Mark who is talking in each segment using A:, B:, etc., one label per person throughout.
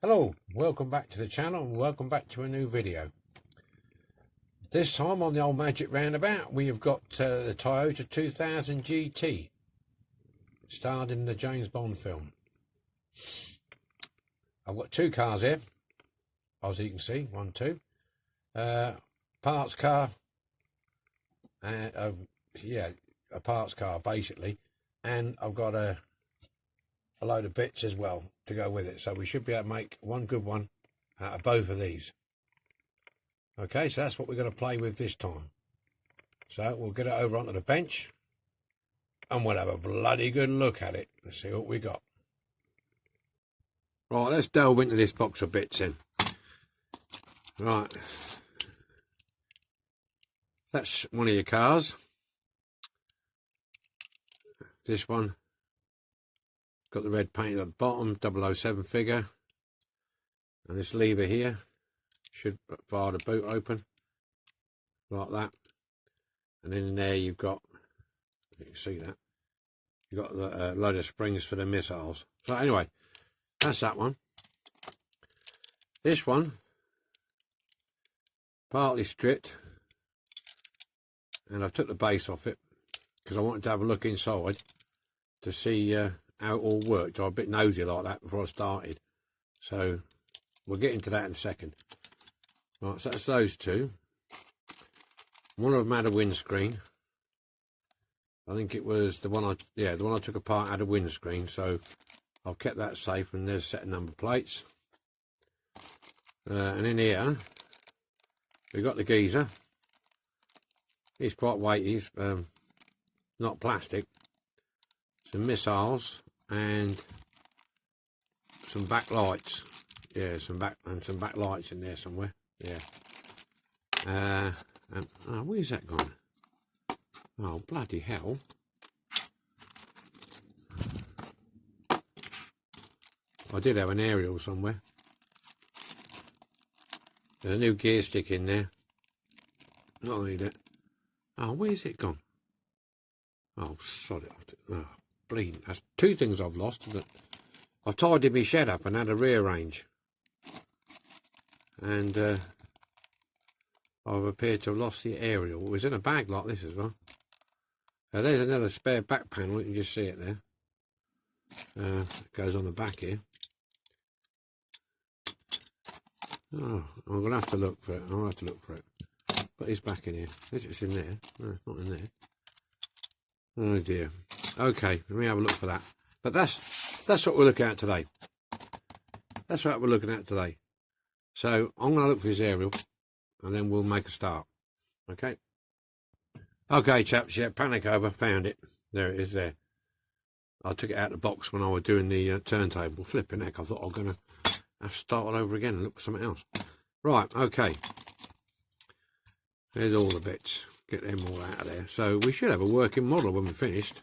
A: Hello, welcome back to the channel and welcome back to a new video. This time on the old Magic Roundabout we have got the Toyota 2000 GT, starred in the James Bond film. I've got two cars here, as you can see, two. Parts car, and a parts car basically, and I've got a load of bits as well to go with it, so we should be able to make one good one out of both of these. Okay, so that's what we're going to play with this time. So we'll get it over onto the bench and we'll have a bloody good look at it and see what we got. Right, let's delve into this box of bits in. Right, that's one of your cars. This one got the red paint at the bottom, 007 figure, and this lever here should fire the boot open like that, and in there you've got, you can see that you've got a load of springs for the missiles. So anyway, that's that one. This one partly stripped, and I took the base off it because I wanted to have a look inside to see how it all worked. I was a bit nosy like that before I started, so we'll get into that in a second. Right, so that's those two. One of them had a windscreen. I think it was the one I took apart had a windscreen, so I've kept that safe, and there's a set of number plates. And in here we've got the geezer. He's quite weighty, he's not plastic. Some missiles and some back lights. Yeah, some back lights in there somewhere. Yeah. Where's that gone? Oh, bloody hell. I did have an aerial somewhere. There's a new gear stick in there. Not need it. Oh, where's it gone? Oh, sod it. Oh, bleeding. That's two things I've lost. I've tidied my shed up and had a rearrange. And I've appeared to have lost the aerial. It was in a bag like this as well. There's another spare back panel. You can just see it there. It goes on the back here. Oh, I'm going to have to look for it. I'll have to look for it. But it's back in here. It's in there. No, it's not in there. Oh dear. Okay, let me have a look for that. But that's what we're looking at today. That's what we're looking at today. So I'm going to look for his aerial, and then we'll make a start. Okay. Okay, chaps. Yeah, panic over. Found it. There it is. There. I took it out of the box when I was doing the turntable. Flipping heck! I thought I was going to have to start all over again and look for something else. Right. Okay. There's all the bits. Get them all out of there. So we should have a working model when we're finished.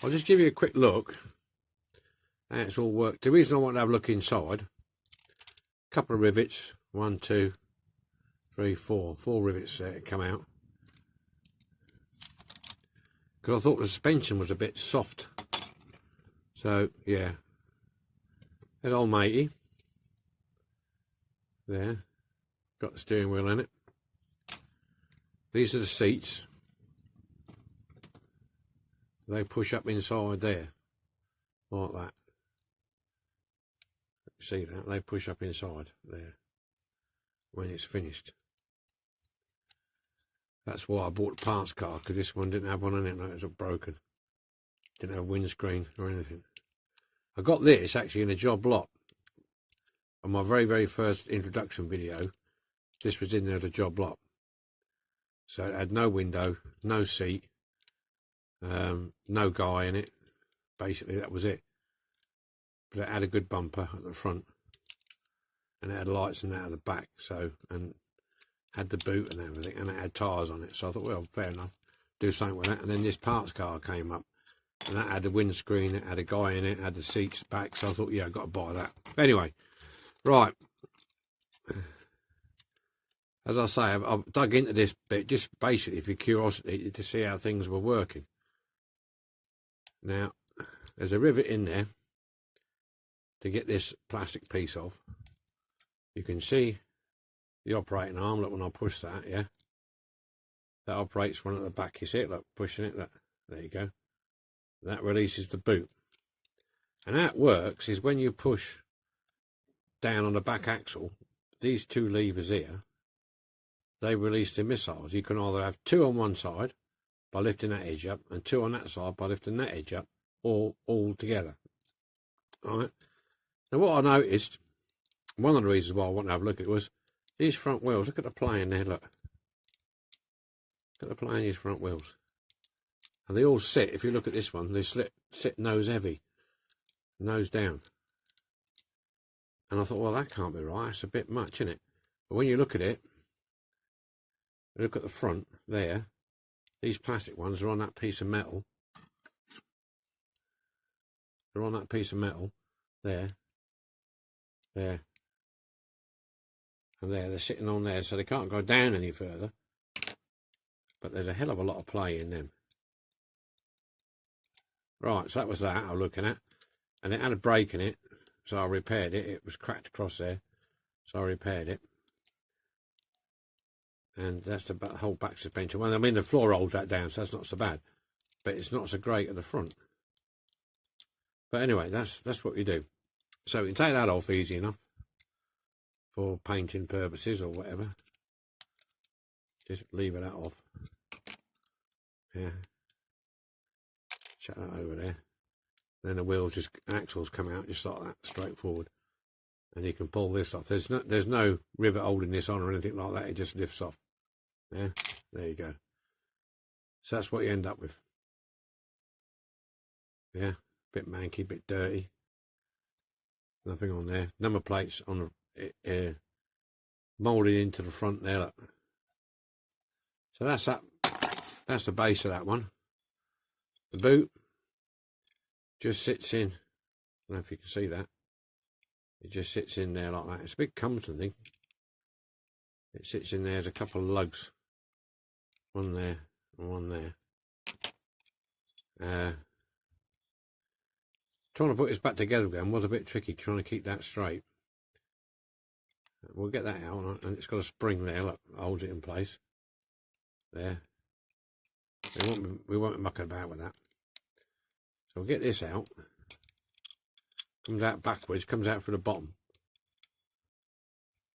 A: I'll just give you a quick look. How it's all worked. The reason I want to have a look inside, a couple of rivets, 1, 2, 3, 4 rivets there come out, because I thought the suspension was a bit soft. So yeah, there's old matey there, got the steering wheel in it. These are the seats. They push up inside there like that. See that? They push up inside there when it's finished. That's why I bought the parts car, because this one didn't have one in it. No, it was broken. Didn't have windscreen or anything. I got this actually in a job lot. On my very, very first introduction video, this was in there at a job lot. So it had no window, no seat, no guy in it. Basically, that was it. But it had a good bumper at the front, and it had lights and that at the back, so, and had the boot and everything, and it had tyres on it. So I thought, well, fair enough, do something with that. And then this parts car came up, and that had the windscreen, it had a guy in it, had the seats back, so I thought, yeah, I've got to buy that. But anyway, right, as I say, I've dug into this bit just basically for curiosity to see how things were working. Now, there's a rivet in there to get this plastic piece off. You can see the operating arm. Look, when I push that, yeah, that operates one at the back. You see it? Look, pushing it. Look, there you go. That releases the boot. And how it works is when you push down on the back axle, these two levers here, they release the missiles. You can either have two on one side by lifting that edge up, and two on that side by lifting that edge up, or all together. All right. Now, what I noticed, one of the reasons why I wanted to have a look at it was these front wheels. Look at the plane there. Look. Look at the plane, these front wheels. And they all sit, if you look at this one, they sit nose heavy, nose down. And I thought, well, that can't be right. It's a bit much, isn't it? But when you look at it, look at the front there. These plastic ones are on that piece of metal. They're on that piece of metal there, there, and there. They're sitting on there, so they can't go down any further. But there's a hell of a lot of play in them. Right, so that was that I was looking at. And it had a break in it, so I repaired it. It was cracked across there, so I repaired it. And that's the whole back suspension. Well, I mean, the floor holds that down, so that's not so bad. But it's not so great at the front. But anyway, that's what you do. So you can take that off easy enough for painting purposes or whatever. Just leave that off. Yeah. Shut that over there. Then the wheels axles come out just like that, straight forward. And you can pull this off. There's no rivet holding this on or anything like that. It just lifts off. Yeah, there you go. So that's what you end up with. Yeah, bit manky, bit dirty. Nothing on there. Number plates on the moulded into the front there. Look. So that's that. That's the base of that one. The boot just sits in. I don't know if you can see that. It just sits in there like that. It's a big Compton thing. It sits in there. There's a couple of lugs. One there and one there. Trying to put this back together again was a bit tricky, trying to keep that straight. We'll get that out, and it's got a spring there, look, holds it in place. There. We won't be mucking about with that. So we'll get this out. Comes out backwards, comes out through the bottom.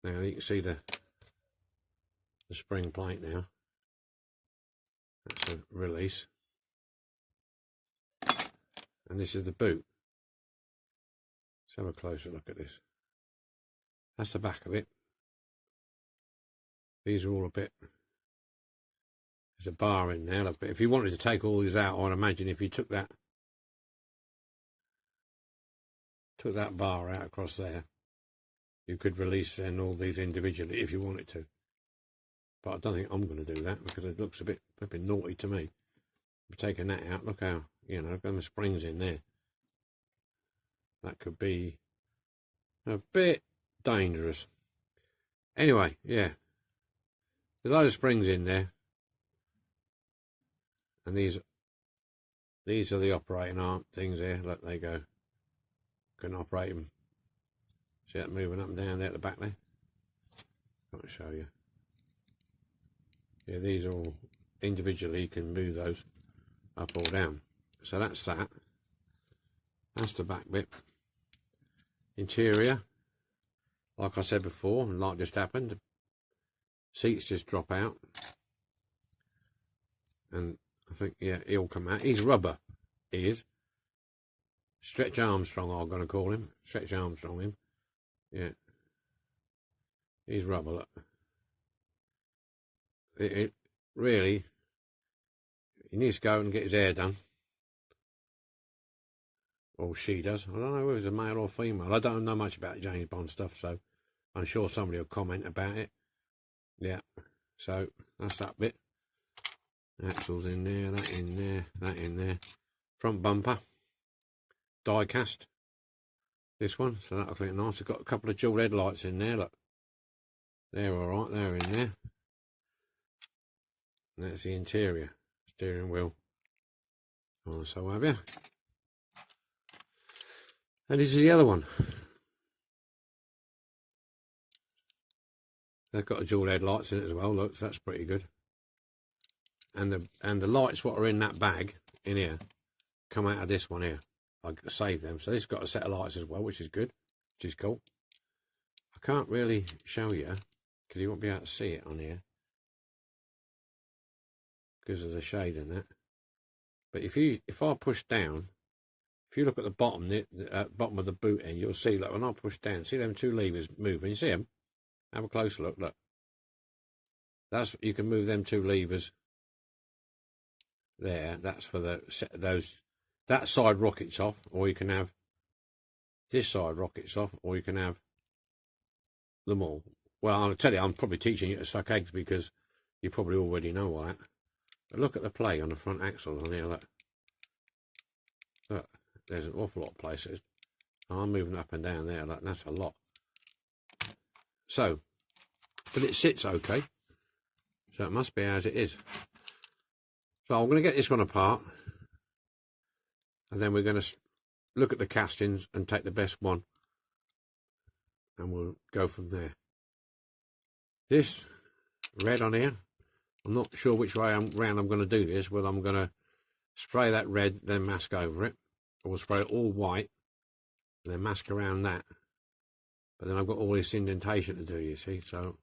A: Now you can see the spring plate now. That's a release. And this is the boot. Let's have a closer look at this. That's the back of it. These are all a bit. There's a bar in there. Look, but if you wanted to take all these out, I'd imagine if you took that bar out across there, you could release then all these individually if you wanted to. But I don't think I'm going to do that because it looks a bit naughty to me. Taking that out, look how, you know, look at the springs in there. That could be a bit dangerous. Anyway, yeah. There's a load of springs in there. And these are the operating arm things there. Look, they go. Can operate them. See that moving up and down there at the back there? I want to show you. Yeah, these are all individually, you can move those up or down. So that's that. That's the back bit. Interior, like I said before, and like just happened, the seats just drop out. And I think, yeah, he'll come out. He's rubber, he is. Stretch Armstrong, I'm going to call him. Stretch Armstrong, him. Yeah. He's rubber, look. It really, he needs to go and get his hair done. Or she does. I don't know whether it's a male or female. I don't know much about James Bond stuff, so I'm sure somebody will comment about it. Yeah. So that's that bit. Axles in there, that in there, that in there. Front bumper. Die cast. This one, so that'll look nice. It's got a couple of dual headlights in there, look. They're alright, they're in there. And that's the interior. Steering wheel. Oh, so have you. And this is the other one. They've got a dual headlights in it as well. Look, so that's pretty good. And the lights what are in that bag in here come out of this one here. I saved them, so this has got a set of lights as well, which is good, which is cool. I can't really show you because you won't be able to see it on here because of the shade in that. But if I push down, if you look at the bottom, bottom of the boot end, you'll see, look, when I push down, see them two levers moving. You see them? Have a close look. Look, you can move them two levers there. That's for that side rockets off, or you can have this side rockets off, or you can have them all. Well, I'll tell you, I'm probably teaching you to suck eggs because you probably already know all that. But look at the play on the front axle on here. Look, there's an awful lot of places. I'm moving up and down there. Look, that's a lot. So, but it sits okay. So it must be as it is. So I'm going to get this one apart. And then we're going to look at the castings and take the best one. And we'll go from there. This red on here, I'm not sure which way round I'm going to do this. Whether I'm going to spray that red, then mask over it. Or spray it all white, and then mask around that. But then I've got all this indentation to do, you see. So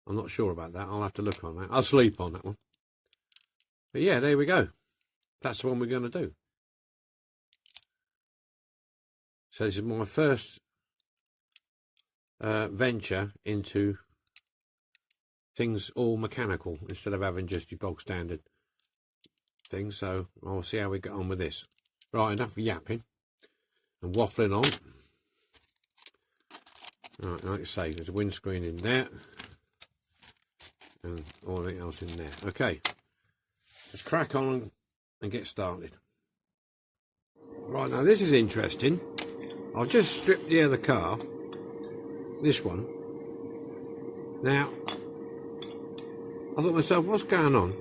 A: I'm not sure about that. I'll have to look on that. I'll sleep on that one. But yeah, there we go. That's the one we're going to do. So this is my first venture into things all mechanical instead of having just your bog standard things. So I'll see how we get on with this. Right, enough yapping and waffling on. Right, like I say, there's a windscreen in there and everything else in there. Okay, let's crack on and get started. Right, now this is interesting. I've just stripped the other car, this one. Now, I thought to myself, what's going on?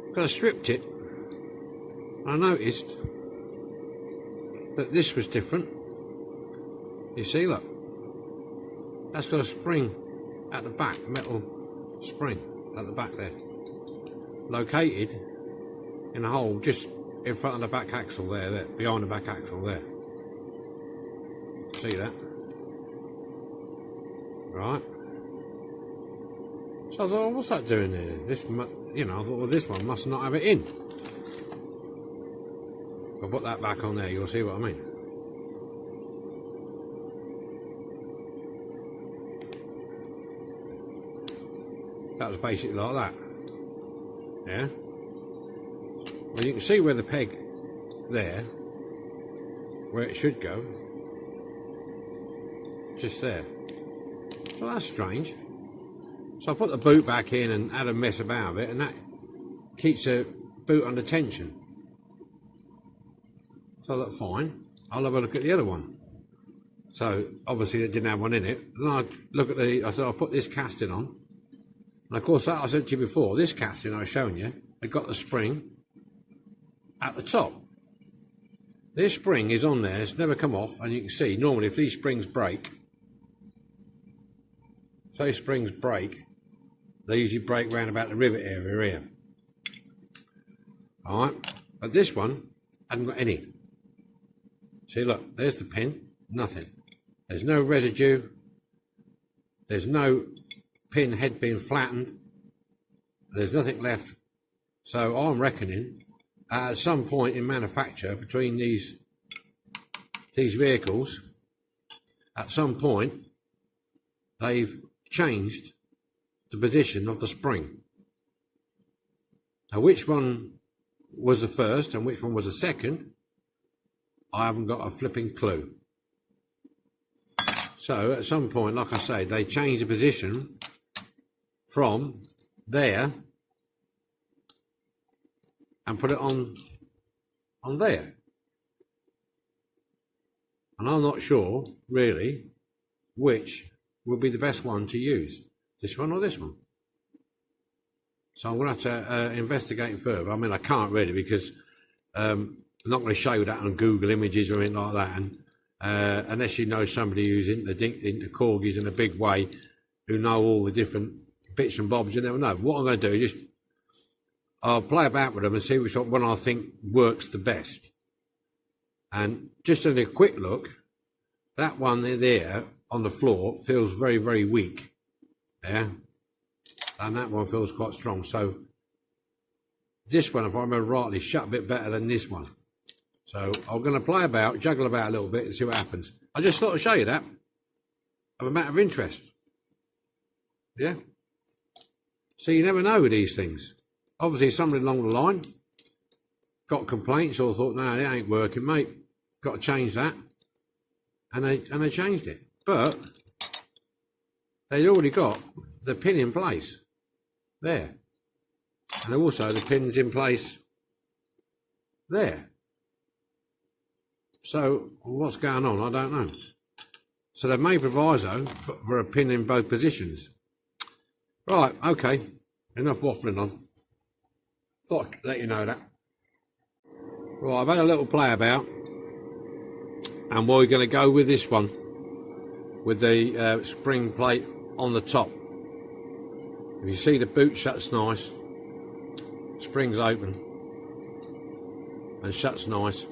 A: Because I stripped it, I noticed that this was different. You see, look, that's got a spring at the back, metal spring at the back there, located in a hole just in front of the back axle there, behind the back axle there. See that? Right. So I thought, well, what's that doing there? This, you know, I thought, well, this one must not have it in. I'll put that back on there, you'll see what I mean. That was basically like that. Yeah? Well, you can see where the peg there, where it should go, just there. So that's strange. So I put the boot back in and had a mess about it, and that keeps the boot under tension. So that's fine. I'll have a look at the other one. So obviously it didn't have one in it. And I look at I said, I'll put this casting on. And of course, that I said to you before, this casting I've shown you, it got the spring at the top. This spring is on there, it's never come off, and you can see normally if these springs break, if those springs break, they usually break round about the rivet area here. Alright, but this one hadn't got any. See, look, there's the pin, nothing. There's no residue, there's no pin head being flattened, there's nothing left. So I'm reckoning at some point in manufacture between these vehicles, at some point they've changed the position of the spring. Now which one was the first and which one was the second, I haven't got a flipping clue. So at some point, like I say, they changed the position from there and put it on there. And I'm not sure, really, which would be the best one to use. This one or this one. So I'm going to have to investigate further. I mean, I can't really because I'm not going to show you that on Google Images or anything like that. And unless you know somebody who's into Corgis in a big way, who know all the different bits and bobs. You never know. What I'm going to do is I'll play about with them and see which one I think works the best. And just in a quick look, that one there on the floor feels very, very weak. Yeah. And that one feels quite strong. So this one, if I remember rightly, shut a bit better than this one. So I'm going to play about, juggle about a little bit and see what happens. I just thought I'd show you that. Of a matter of interest. Yeah. So you never know with these things. Obviously somebody along the line got complaints or thought, no, that ain't working, mate. Got to change that. And they changed it. But they'd already got the pin in place. There. And also the pin's in place there. So what's going on? I don't know. So they've made proviso for a pin in both positions. Right, okay. Enough waffling on. Thought I'd let you know that. Right, I've had a little play about. And we're going to go with this one. With the spring plate on the top. If you see the boot shuts nice. Springs open. And shuts nice.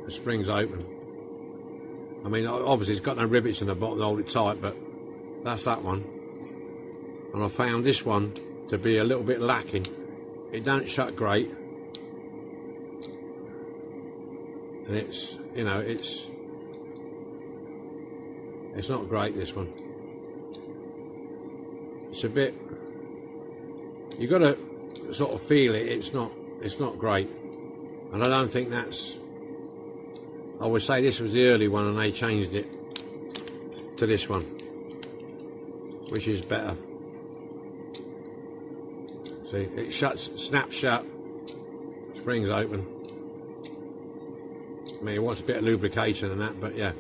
A: The spring's open. I mean, obviously it's got no rivets in the bottom to hold it tight, but that's that one. And I found this one to be a little bit lacking. It don't shut great. And it's, you know, it's not great, this one. It's a bit, you got to sort of feel it. It's not great. And I don't think that's, I would say this was the early one and they changed it to this one, which is better. See, it shuts, snaps shut, springs open. I mean, it wants a bit of lubrication and that, but yeah.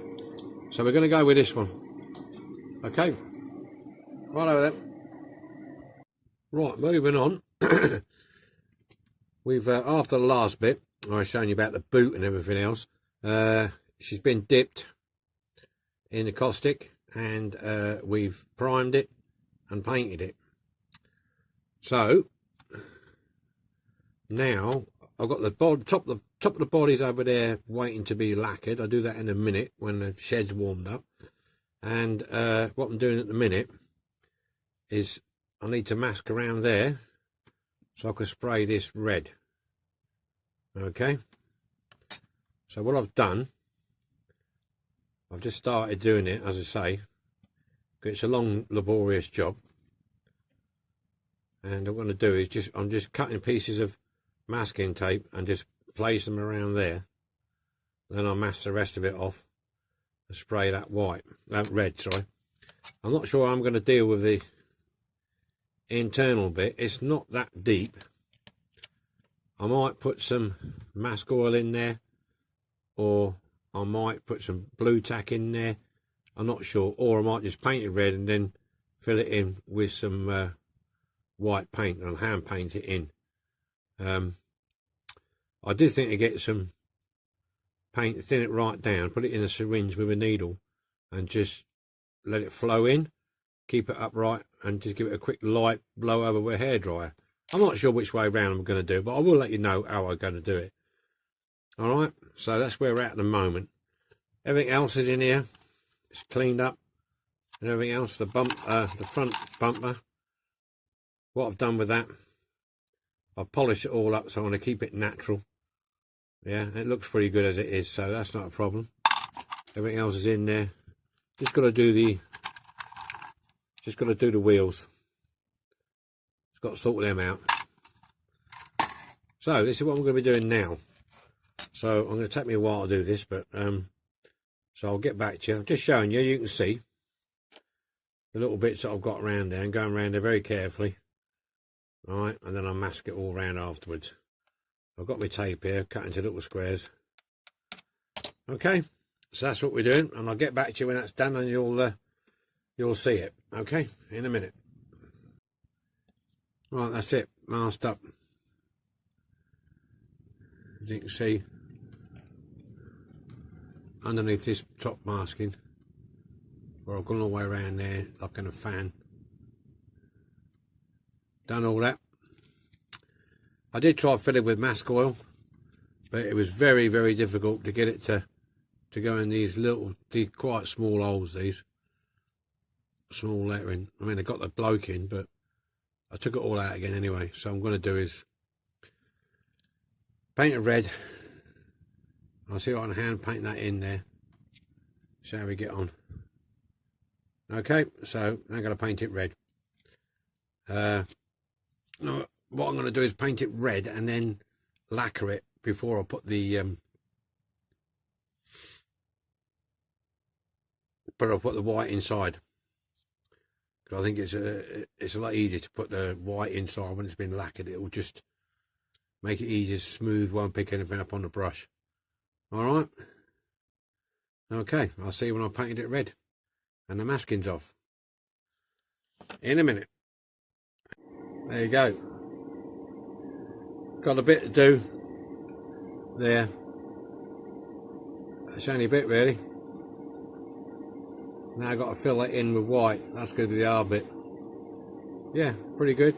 A: So we're going to go with this one. Okay. Right over there. Right, moving on. We've, after the last bit, I was showing you about the boot and everything else. She's been dipped in the caustic and we've primed it and painted it. So now I've got the top of the body's over there waiting to be lacquered. I'll do that in a minute when the shed's warmed up. And what I'm doing at the minute is I need to mask around there so I can spray this red. Okay. So what I've done, I've just started doing it, as I say. It's a long, laborious job. And what I'm going to do is I'm just cutting pieces of masking tape and just place them around there. Then I'll mask the rest of it off and spray that red, sorry. I'm not sure I'm going to deal with the internal bit. It's not that deep. I might put some mask oil in there, or I might put some blue tack in there. I'm not sure. Or I might just paint it red and then fill it in with some white paint and I'll hand paint it in. I did think to get some paint, thin it right down, put it in a syringe with a needle and just let it flow in, keep it upright and just give it a quick light blow over with a hairdryer. I'm not sure which way around I'm going to do, but I will let you know how I'm going to do it. Alright, so that's where we're at the moment. Everything else is in here. It's cleaned up. And everything else, the front bumper. What I've done with that, I've polished it all up, so I'm going to keep it natural. Yeah, it looks pretty good as it is, so that's not a problem. Everything else is in there. Just got to do the wheels. Just got to sort them out. So this is what I'm going to be doing now. So I'm going to take me a while to do this, but so I'll get back to you. I'm just showing you. You can see the little bits that I've got around there, and going around there very carefully. All right, and then I'll mask it all around afterwards. I've got my tape here, cut into little squares. Okay, so that's what we're doing, and I'll get back to you when that's done, and you'll see it. Okay, in a minute. Right, that's it, masked up. As you can see, underneath this top masking, where I've gone all the way around there like in a fan. Done all that. I did try filling with mask oil, but it was very, very difficult to get it to go in these quite small holes, these small lettering. I mean, I got the bloke in, but I took it all out again anyway. So I'm going to do is paint it red. I'll see if I can hand paint that in there. See how we get on. Okay, so I'm going to paint it red. What I'm going to do is paint it red and then lacquer it before I put the white inside. Because I think it's a lot easier to put the white inside when it's been lacquered. It will just make it easier, smooth, won't pick anything up on the brush. All right. Okay, I'll see you when I've painted it red and the masking's off. In a minute. There you go. Got a bit to do there. It's only a bit really. Now I've got to fill that in with white. That's going to be the hard bit. Yeah, pretty good.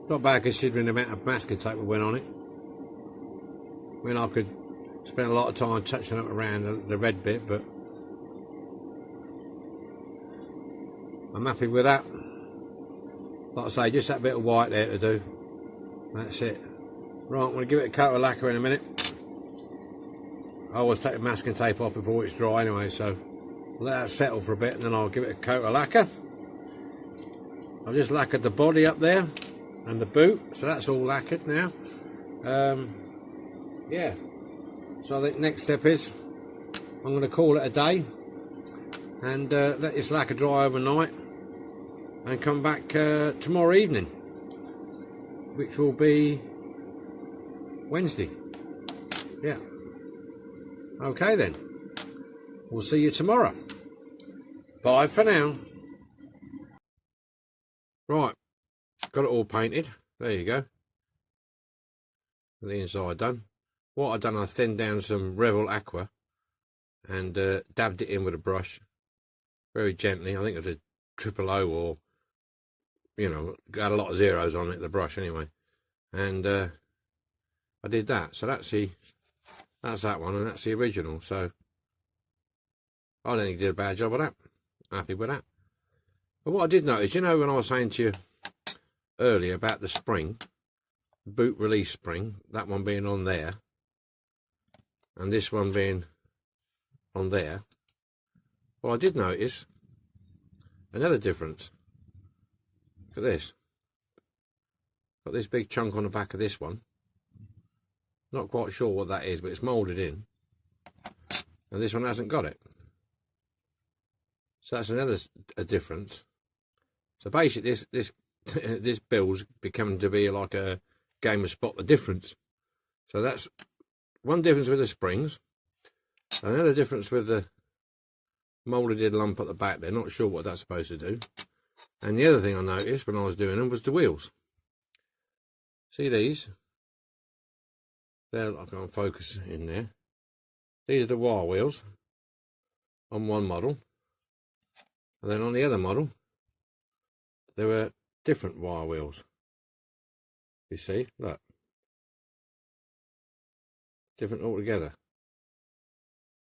A: Not bad considering the amount of masking tape we went on it. I mean, I could spend a lot of time touching up around the red bit, but I'm happy with that. Like I say, just that bit of white there to do. That's it. Right, I'm going to give it a coat of lacquer in a minute. I always take the masking tape off before it's dry anyway, so let that settle for a bit and then I'll give it a coat of lacquer. I've just lacquered the body up there and the boot, so that's all lacquered now. Yeah, so I think next step is I'm going to call it a day and let this lacquer dry overnight and come back tomorrow evening, which will be Wednesday. Yeah. Okay then. We'll see you tomorrow. Bye for now. Right. Got it all painted. There you go. The inside done. What I've done, I thinned down some Revel Aqua and dabbed it in with a brush very gently. I think it was a 000 or, you know, got a lot of zeros on it, the brush anyway. And I did that. So that's that one, and that's the original. So I don't think he did a bad job of that. Happy with that. But what I did notice, you know, when I was saying to you earlier about the spring, boot release spring, that one being on there, and this one being on there. Well, I did notice another difference. Look at this. Got this big chunk on the back of this one. Not quite sure what that is, but it's moulded in. And this one hasn't got it. So that's another difference. So basically this build's becoming to be like a game of spot the difference. So that's one difference with the springs. Another difference with the moulded in lump at the back. They're not sure what that's supposed to do. And the other thing I noticed when I was doing them was the wheels. See these? They're, I can't focus in there. These are the wire wheels on one model. And then on the other model, there were different wire wheels. You see, look. Different altogether.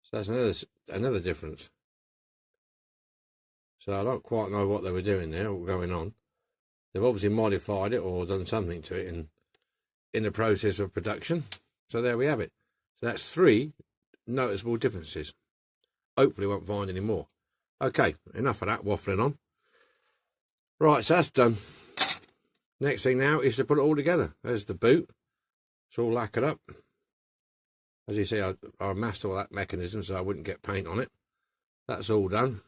A: So that's another difference. So I don't quite know what they were doing there or going on. They've obviously modified it or done something to it in the process of production. So there we have it. So that's 3 noticeable differences. Hopefully won't find any more. Okay, enough of that waffling on. Right, so that's done. Next thing now is to put it all together. There's the boot. It's all lacquered up. As you see, I masked all that mechanism so I wouldn't get paint on it. That's all done.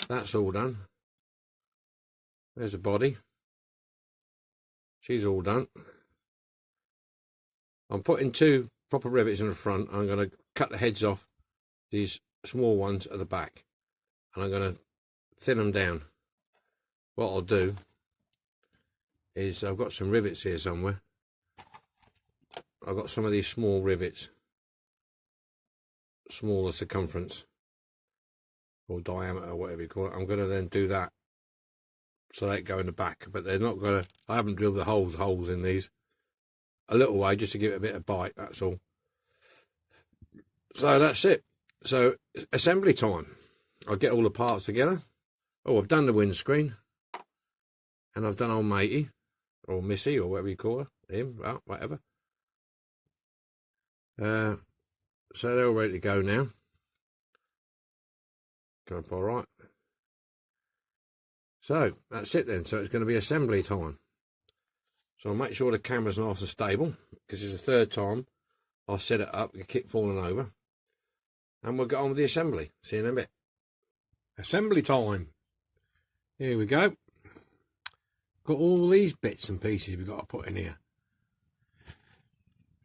A: That's all done. There's the body. She's all done. I'm putting 2 proper rivets in the front. I'm going to cut the heads off these small ones at the back. And I'm going to thin them down. What I'll do is I've got some rivets here somewhere. I've got some of these small rivets. Smaller circumference. or diameter, or whatever you call it. I'm going to then do that so they go in the back, but they're not going to. I haven't drilled the holes in these. A little way just to give it a bit of bite, that's all. So that's it. So assembly time. I'll get all the parts together. Oh, I've done the windscreen, and I've done old matey or Missy or whatever you call her, him, well, whatever. So they're all ready to go now. Going up all right. So that's it then. So it's going to be assembly time. So I'll make sure the camera's nice and stable, because it's the third time I'll set it up, it keep falling over. And we'll get on with the assembly. See you in a bit. Assembly time. Here we go. Got all these bits and pieces we've got to put in here.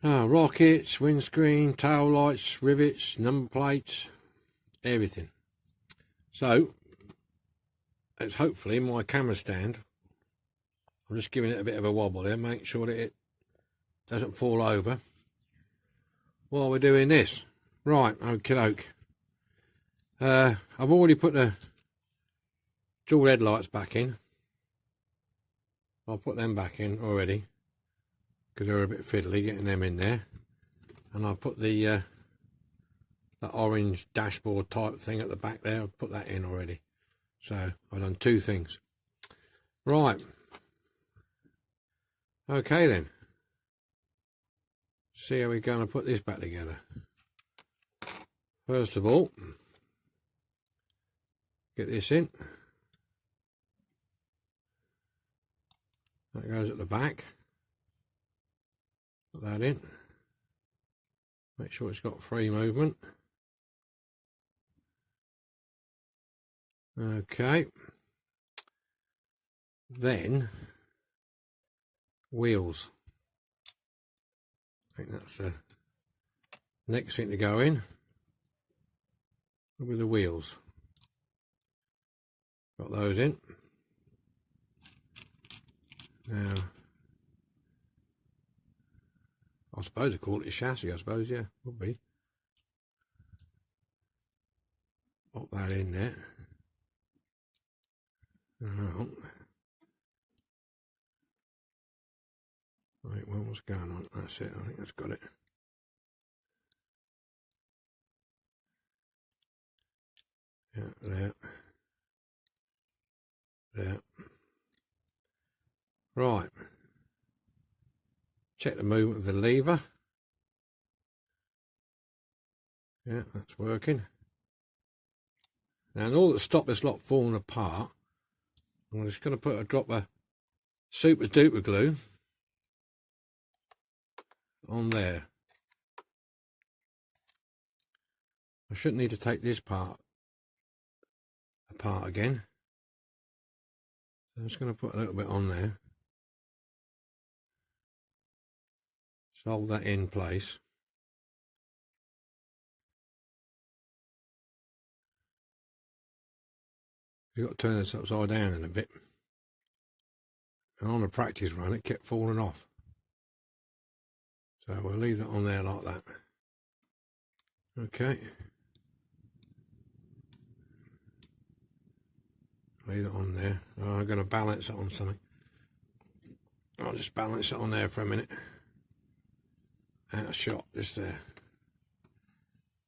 A: Rockets, windscreen, tail lights, rivets, number plates, everything. So, it's hopefully my camera stand. I'm just giving it a bit of a wobble there, make sure that it doesn't fall over while we're doing this. Right, okie doke. I've already put the dual headlights back in. I'll put them back in already, because they're a bit fiddly getting them in there. And I'll put the that orange dashboard type thing at the back there, I'll put that in already. So I've done two things. Right. Okay then. See how we're going to put this back together. First of all, get this in. That goes at the back. Put that in. Make sure it's got free movement. Okay. Then wheels. I think that's the next thing to go in with the wheels. Got those in. Now, I suppose I call it a chassis, I suppose, yeah, would be. Pop that in there. Oh. Right, well, what's going on? That's it, I think that's got it. Yeah, there. There. Right. Check the movement of the lever. Yeah, that's working. Now, in order to stop this lot falling apart, I'm just going to put a drop of super duper glue on there. I shouldn't need to take this part apart again. So I'm just going to put a little bit on there. Just hold that in place. You've got to turn this upside down in a bit. And on the practice run, it kept falling off. So we'll leave that on there like that. Okay. Leave it on there. Oh, I'm going to balance it on something. I'll just balance it on there for a minute. Out of shot, just there.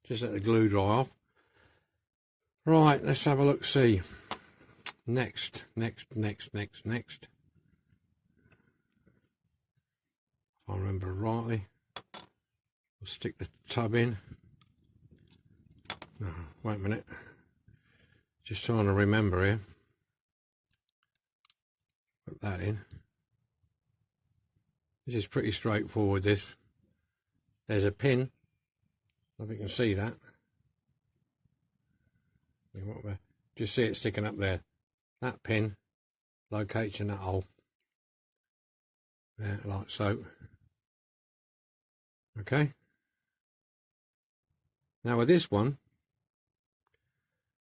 A: Just let the glue dry off. Right, let's have a look, see. Next. If I remember rightly, we'll stick the tub in. No, wait a minute. Just trying to remember here. Put that in. This is pretty straightforward, this. There's a pin. I don't know if you can see that. Just see it sticking up there. That pin locates in that hole. There, like so. Okay. Now with this one,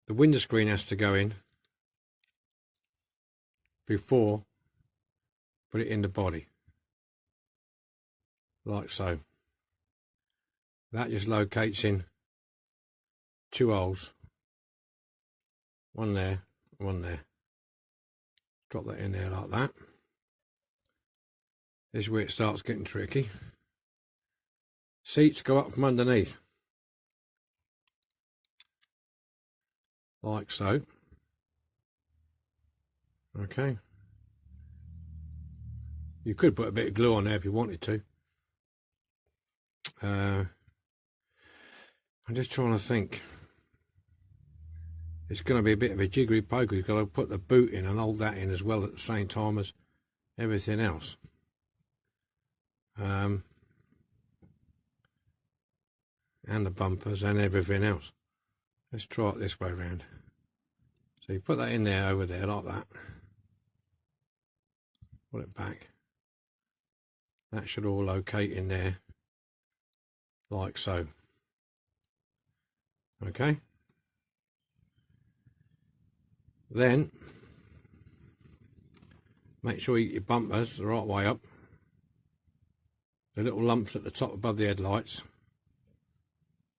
A: the windscreen has to go in before put it in the body. Like so. That just locates in two holes One there, one there. Drop that in there like that. This is where it starts getting tricky. Seats go up from underneath. Like so. Okay. You could put a bit of glue on there if you wanted to. I'm just trying to think. It's going to be a bit of a jiggery poker. You've got to put the boot in and hold that in as well at the same time as everything else. And the bumpers and everything else. Let's try it this way around. So you put that in there over there like that. Pull it back. That should all locate in there like so. Okay. Then make sure you get your bumpers the right way up. The little lumps at the top above the headlights.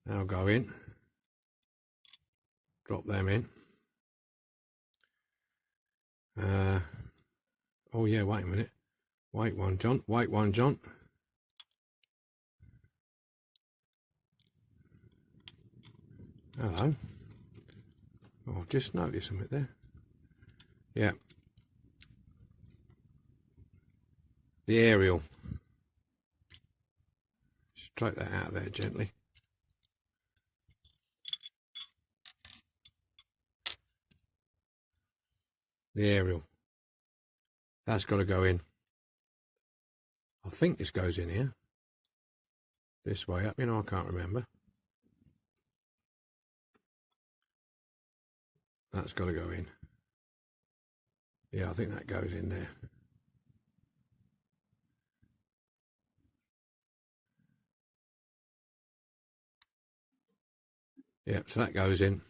A: They'll go in. Drop them in. Oh yeah, wait a minute. Wait one, John. Wait one, John. Hello. Oh, just noticed something there. Yeah. The aerial. Just take that out of there gently. The aerial. That's got to go in. I think this goes in here. This way up, you know, I can't remember. That's got to go in. Yeah, I think that goes in there. Yep, so that goes in.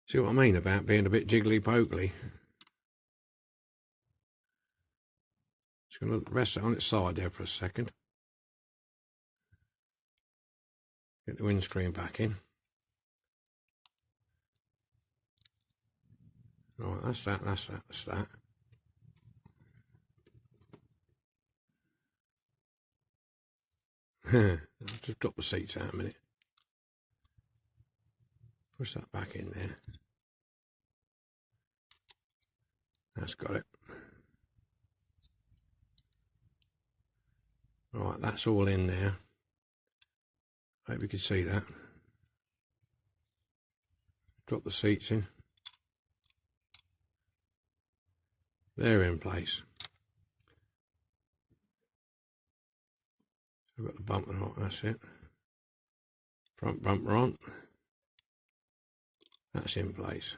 A: See what I mean about being a bit jiggly-pokely? Just going to rest it on its side there for a second. Get the windscreen back in. Right, that's that, that's that, that's that. I'll just drop the seats out a minute. Push that back in there. That's got it. Right, that's all in there. Hope you can see that. Drop the seats in. They're in place. I've got the bumper on, that's it. Front bumper on. That's in place.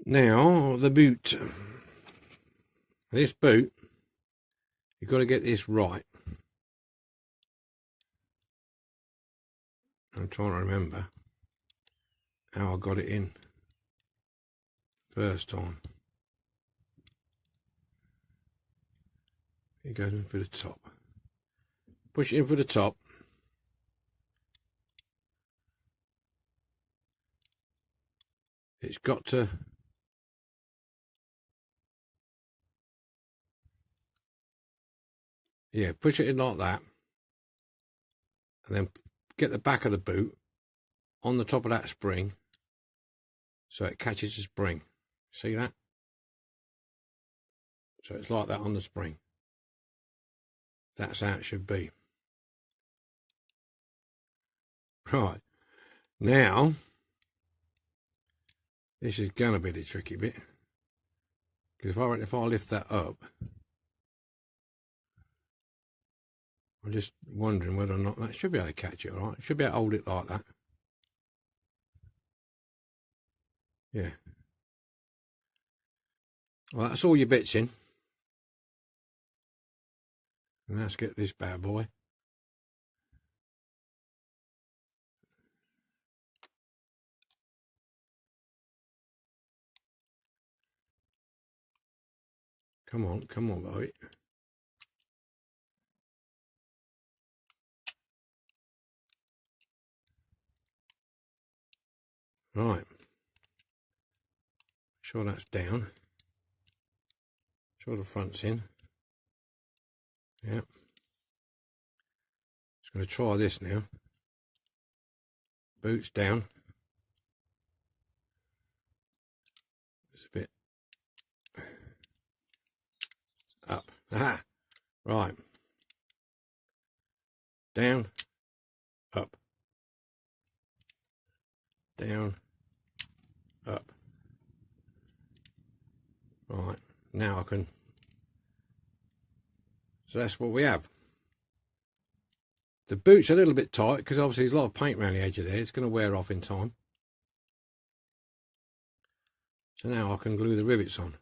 A: Now, the boot. This boot, you've got to get this right. I'm trying to remember how I got it in first time. It goes in for the top. Push it in for the top. It's got to push it in like that, and then get the back of the boot on the top of that spring so it catches the spring. See that? So it's like that on the spring. That's how it should be. Right. Now, this is going to be the tricky bit. Because if I lift that up, I'm just wondering whether or not that should be able to catch it, all right? It should be able to hold it like that. Yeah. Well, that's all your bits in. And let's get this bad boy. Come on, boy. Right. Sure that's down. Sure the front's in. Yep. Just going to try this now. Boots down. It's a bit up. Aha! Right. Down. Up. Down. Up. Right. Now I can. So that's what we have. The boot's a little bit tight because obviously there's a lot of paint around the edge of there. It's going to wear off in time. So now I can glue the rivets on.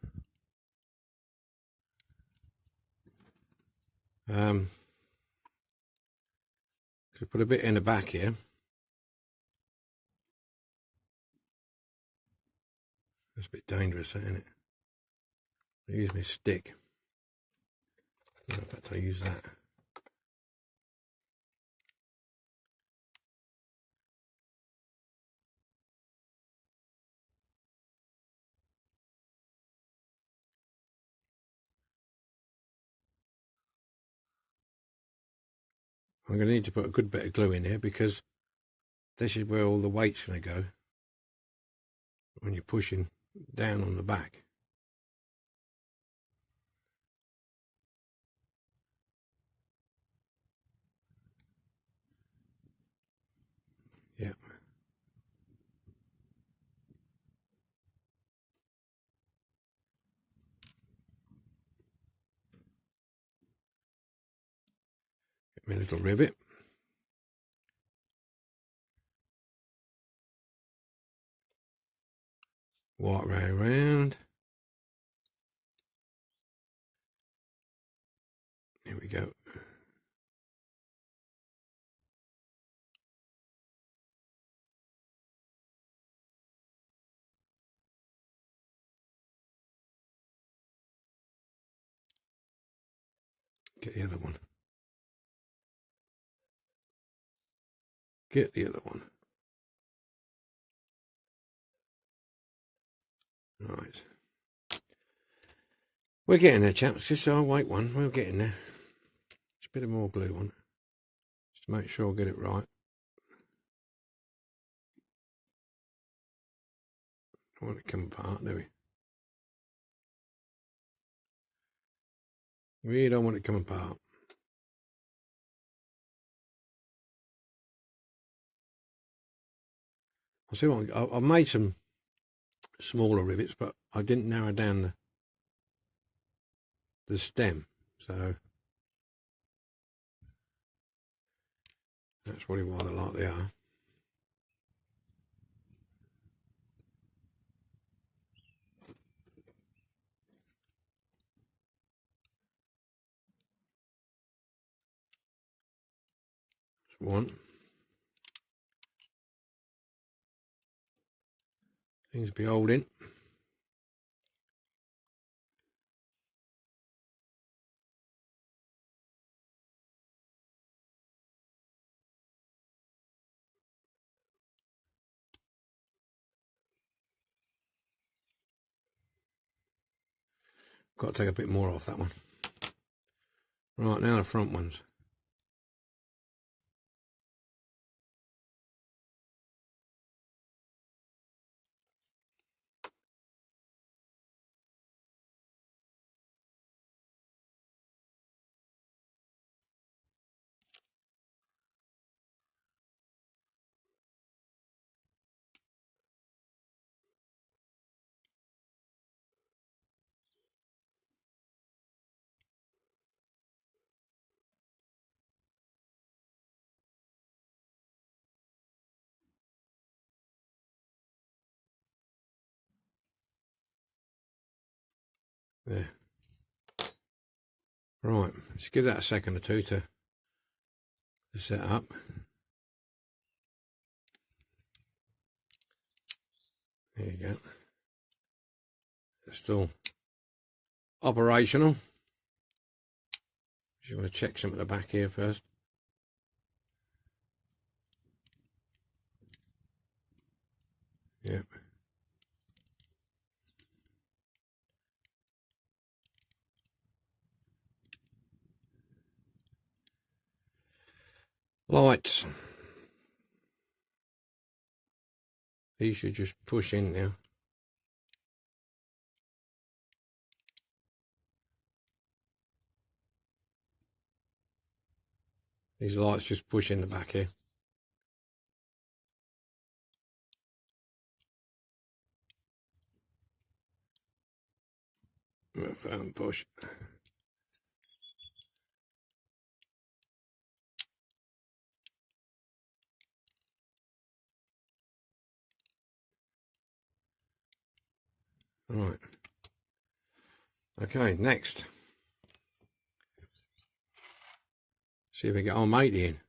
A: So put a bit in the back here. That's a bit dangerous, isn't it? I use my stick. In fact, I use that. I'm going to need to put a good bit of glue in here because this is where all the weight's going to go when you're pushing down on the back. Yeah. Get my little rivet. White way around. Here we go. Get the other one. Get the other one. Right. We're getting there, chaps. Just our white one. We're getting there. Just a bit of more glue on it. Just to make sure I get it right. I want it to come apart, do we? We don't want it to come apart. I'll see what I've made some smaller rivets, but I didn't narrow down the stem, so that's probably why they're like they are. That's one. Seems to be holding. Got to take a bit more off that one. Right, now the front ones. There. Right, let's give that a second or two to set up. There you go. It's still operational. Just want to check some at the back here first. Yep. Lights. These should just push in now. These lights just push in the back here. Phone push. Right. Okay, next. See if we get our matey in.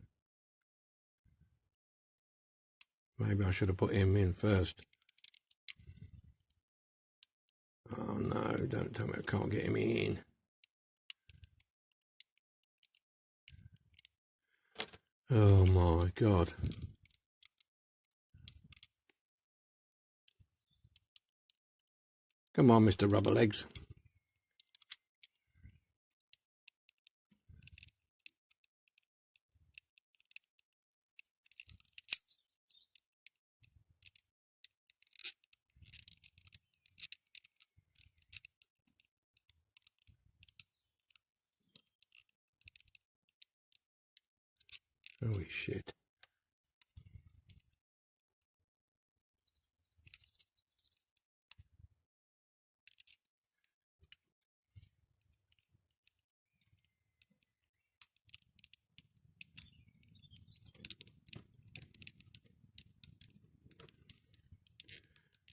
A: Maybe I should have put him in first. Oh no, don't tell me I can't get him in. Oh my God. Come on, Mr. Rubber Legs. Holy shit.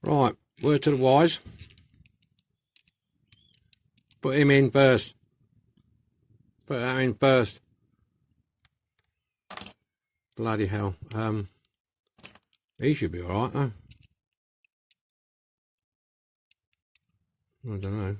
A: Right, word to the wise. Put him in first. Put that in first. Bloody hell. He should be alright though. I don't know.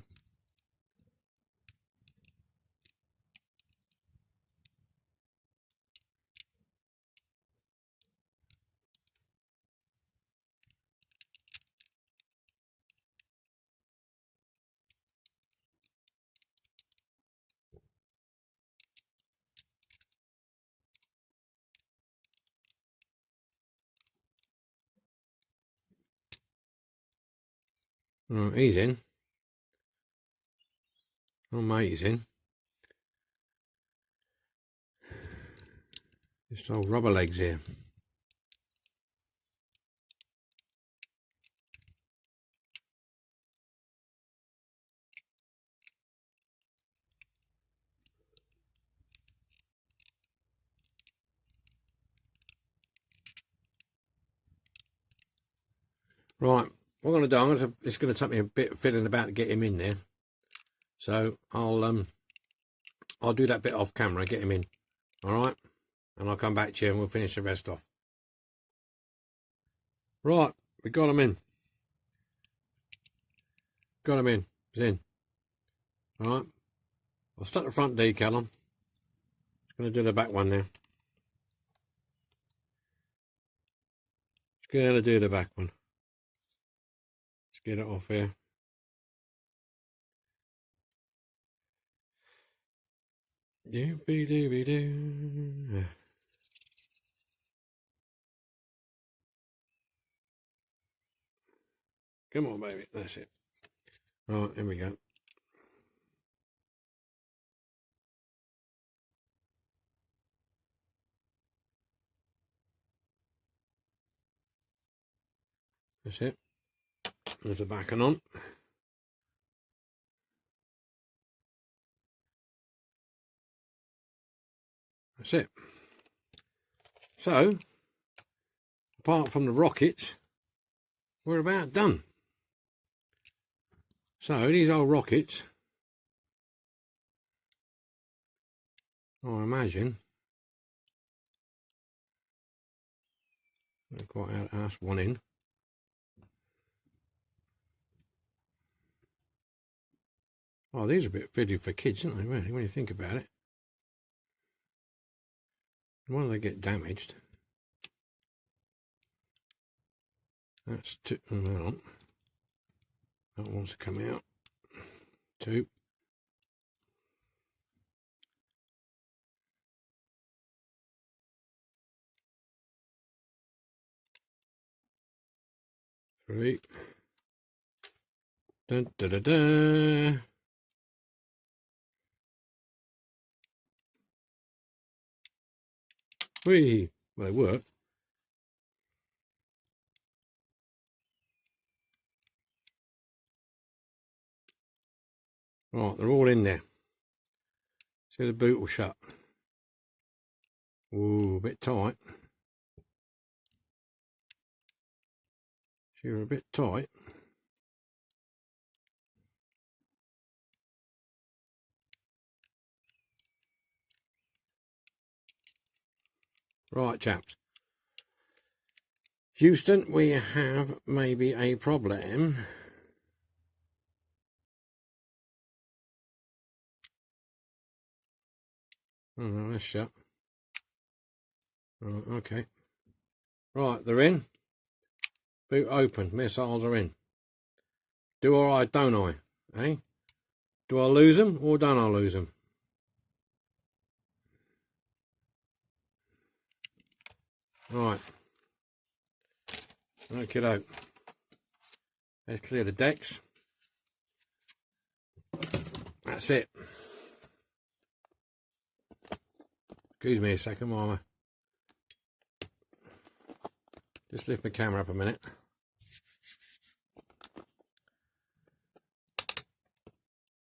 A: Right, he's in. Oh, mate, he's in. Just old Rubber Legs here. Right, what I'm going to do, it's going to take me a bit of fiddling about to get him in there. So I'll do that bit off camera, get him in. All right, and I'll come back to you and we'll finish the rest off. Right, we got him in. Got him in. He's in. All right, I'll stuck the front decal on. Just going to do the back one now. Just going to do the back one. Let's get it off here. Doobie-doobie-doo. Come on, baby. That's it. Right, here we go. That's it. There's the backing on. That's it. So, apart from the rockets, we're about done. So, these old rockets, I imagine, they're quite out of one in. Oh, these are a bit fiddly for kids, aren't they, really, when you think about it? Why do they get damaged? That's 2. Hang on. That wants to come out. 2. 3. Dun, da, da, da. Whee! Well, they work. Right, they're all in there. See, the boot will shut. Ooh, a bit tight. You're a bit tight. Right, chaps. Houston, we have maybe a problem. Oh, no, that's shut. Right, okay. Right, they're in. Boot open. Missiles are in. Do or I, don't I? Eh? Do I lose them or don't I lose them? Right. Okay, doke. Let's clear the decks. That's it. Excuse me a second, Mama. Just lift my camera up a minute.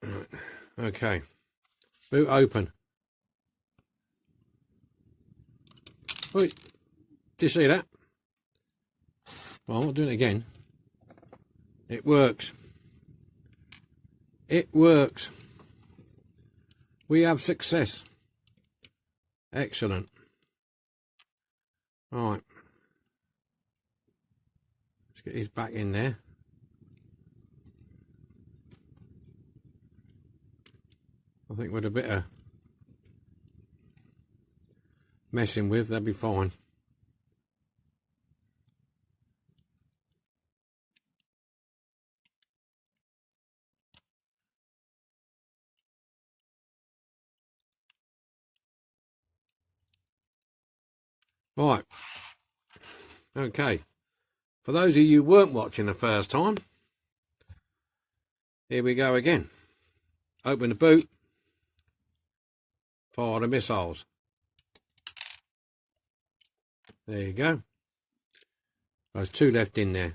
A: Right. Okay. Boot open. Wait. Did you see that? Well, I'm not doing it again. It works. It works. We have success. Excellent. Right. Let's get these back in there. I think with a bit of messing with, they'll be fine. Right. Okay. For those of you who weren't watching the first time, here we go again. Open the boot. Fire the missiles. There you go. There's 2 left in there.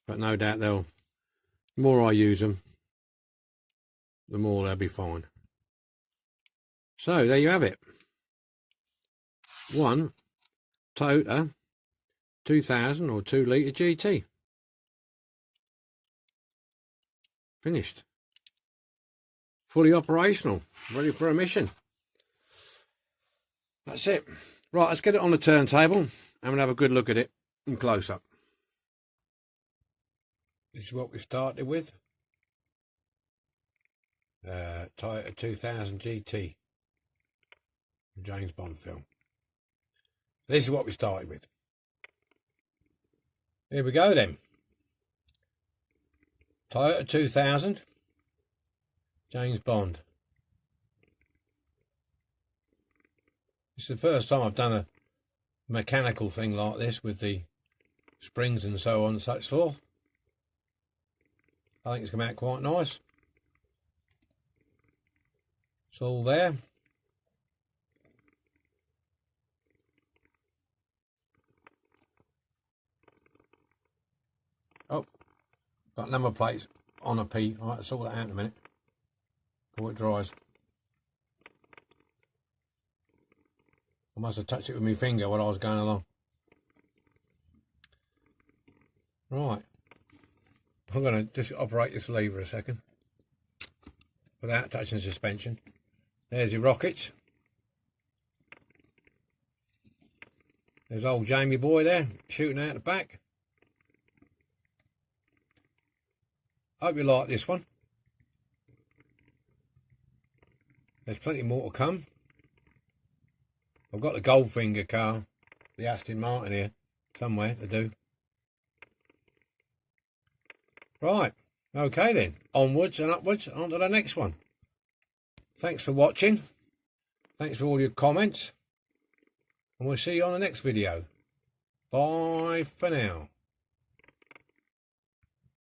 A: But no doubt the more I use them, the more they'll be fine. So there you have it. 1 Toyota 2000 or 2 litre GT. Finished. Fully operational. Ready for a mission. That's it. Right, let's get it on the turntable and we'll have a good look at it in close up. This is what we started with. Toyota 2000 GT. James Bond film. This is what we started with. Here we go then. Toyota 2000 James Bond. It's the first time I've done a mechanical thing like this with the springs and so on and such forth. I think it's come out quite nice. It's all there. Oh, got number plates on a P. All right, I'll sort that out in a minute before it dries. I must have touched it with my finger while I was going along. Right. I'm going to just operate this lever a second without touching the suspension. There's your rockets. There's old Jamie boy there shooting out the back. Hope you like this one. There's plenty more to come. I've got the Goldfinger car, the Aston Martin here, somewhere to do. Right, okay then, onwards and upwards, on to the next one. Thanks for watching, thanks for all your comments, and we'll see you on the next video. Bye for now.